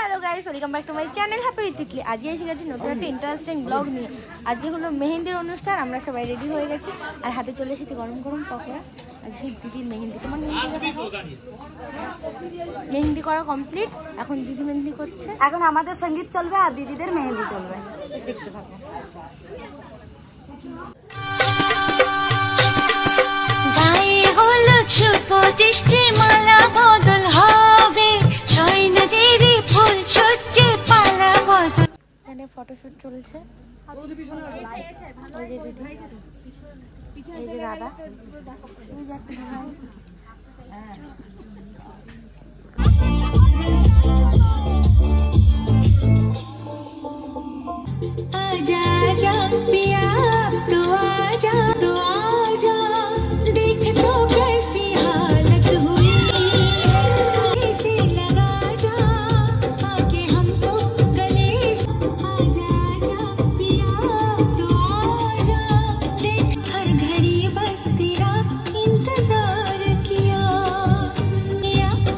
Hello guys, welcome back to my channel happy with Titli. আজকে এসে গেছি নতুন একটা ইন্টারেস্টিং ব্লগ নিয়ে। আজকে হলো মেহেন্দির অনুষ্ঠান, আমরা সবাই রেডি হয়ে গেছি আর হাতে চলে এসেছি গরম গরম পকোড়া। আজকে দিদির মেহেন্দি, তোমার মেহেন্দি করা কমপ্লিট, এখন দিদি মেহেন্দি করছে। এখন আমাদের সঙ্গীত চলবে আর দিদিদের মেহেন্দি চলবে, দেখতে থাকো। মালা বদল হবে, সৈন্যদেরই ফুল ছুটছে পালা বদল। এখানে ফটোশুট চলছে। এই যে দিদি, এই যে দাদা, এই যে একটা ভাই। आजा आजा पिया तू आजा देख तो कैसी हालत हुई, ऐसे लगा जा आके हमको गले से। आजा आजा पिया तू आजा, देख हर घड़ी बस तेरा इंतजार किया,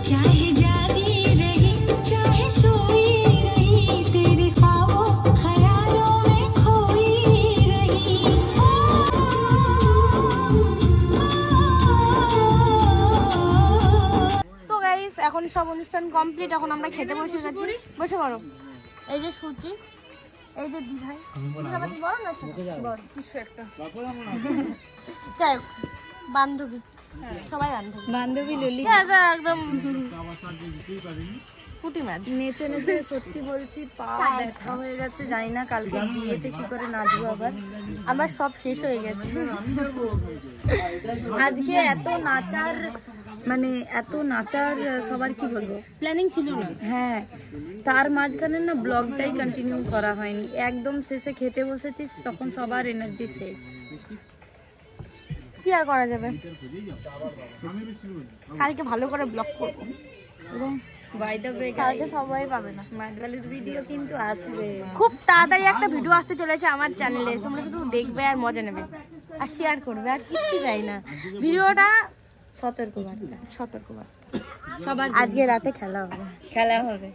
चाहे जागी रही चाहे सोई रही, तेरे ख्वाबों ख्यालों में खोई रही। তো গাইস, এখন সব অনুষ্ঠান কমপ্লিট, এখন আমরা খেতে বসে গেছি। বসে পড়ো। এই যে সুচি, এই যে দিভাই, বড় না বড় কিছু একটা, যাই হোক বান্ধবী, সবাই বান্ধবী। বান্ধবী ললি একদম পুটি মাছ। নেচে নেচে সত্যি বলছি পা ব্যথা হয়ে গেছে, জানি না কালকে বিয়েতে কি করে নাচবো আবার। আমার সব শেষ হয়ে গেছে। আজকে এত নাচার সবার কি বলবো প্ল্যানিং ছিল না। হ্যাঁ, তার মাঝখানে না ব্লগটাই কন্টিনিউ করা হয়নি, একদম শেষে খেতে বসেছিস তখন সবার এনার্জি শেষ। কি আর করা যাবে, কালকে ভালো করে ব্লগ করবো একদম। বাই দ্য ওয়ে কালকে সবাই পাবে না, মাঠবালির ভিডিও কিন্তু আসবে খুব তাড়াতাড়ি। একটা ভিডিও আসতে চলেছে আমার চ্যানেলে, তোমরা শুধু দেখবে আর মজা নেবে আর শেয়ার করবে, আর কিচ্ছু চাই না। ভিডিওটা সতর্কবার্তা সতর্কবার্তা, সবার আজকে রাতে খেলা হবে।